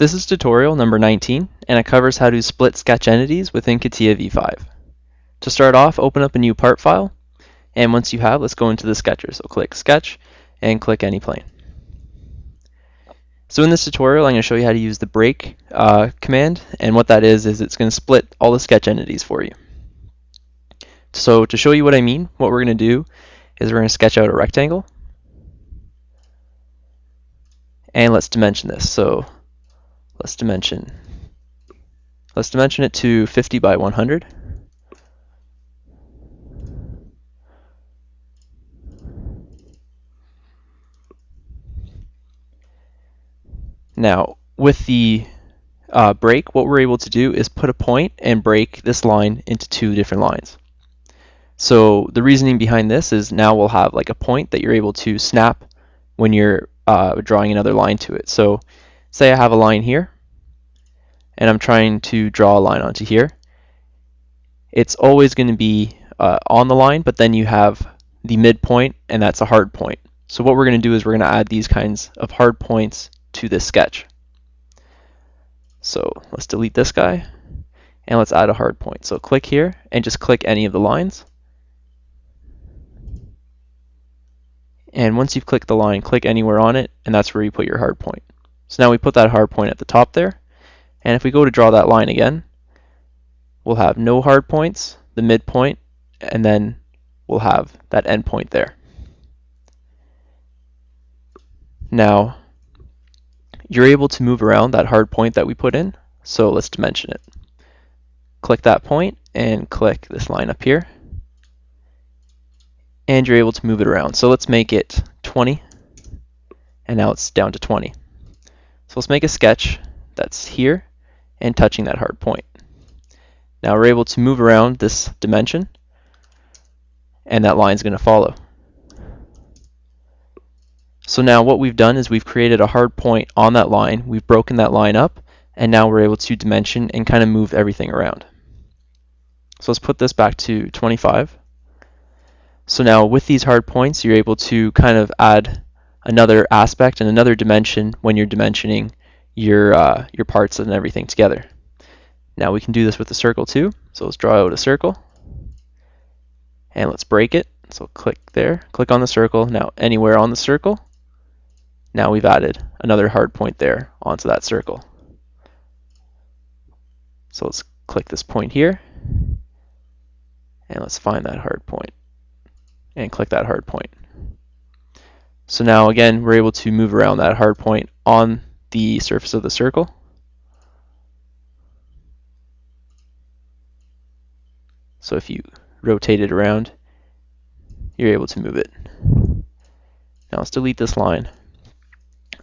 This is tutorial number 19, and it covers how to split sketch entities within Catia V5. To start off, open up a new part file, and once you have, let's go into the sketcher. So click Sketch, and click Any Plane. So in this tutorial, I'm going to show you how to use the break command, and what that is it's going to split all the sketch entities for you. So to show you what I mean, what we're going to do is we're going to sketch out a rectangle, and let's dimension this. So let's dimension it to 50 by 100. Now, with the break, what we're able to do is put a point and break this line into two different lines. So the reasoning behind this is now we'll have like a point that you're able to snap when you're drawing another line to it. So say I have a line here, and I'm trying to draw a line onto here. It's always going to be on the line, but then you have the midpoint, and that's a hard point. So what we're going to do is we're going to add these kinds of hard points to this sketch. So let's delete this guy, and let's add a hard point. So click here, and just click any of the lines. And once you've clicked the line, click anywhere on it, and that's where you put your hard point. So now we put that hard point at the top there. And if we go to draw that line again, we'll have no hard points, the midpoint, and then we'll have that end point there. Now, you're able to move around that hard point that we put in, so let's dimension it. Click that point and click this line up here, and you're able to move it around. So let's make it 20, and now it's down to 20. So let's make a sketch that's here and touching that hard point. Now we're able to move around this dimension, and that line's going to follow. So now what we've done is we've created a hard point on that line, we've broken that line up, and now we're able to dimension and kind of move everything around. So let's put this back to 25. So now with these hard points, you're able to kind of add another aspect and another dimension when you're dimensioning your parts and everything together. Now we can do this with the circle too. So let's draw out a circle, and let's break it. So click there, click on the circle. Now anywhere on the circle, now we've added another hard point there onto that circle. So let's click this point here, and let's find that hard point, and click that hard point. So now again, we're able to move around that hard point on the surface of the circle. So if you rotate it around, you're able to move it. Now let's delete this line.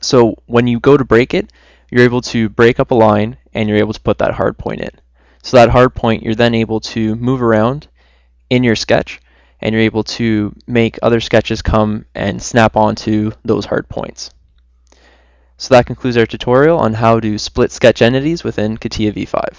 So when you go to break it, you're able to break up a line, and you're able to put that hard point in. So that hard point, you're then able to move around in your sketch, and you're able to make other sketches come and snap onto those hard points. So that concludes our tutorial on how to split sketch entities within Catia V5.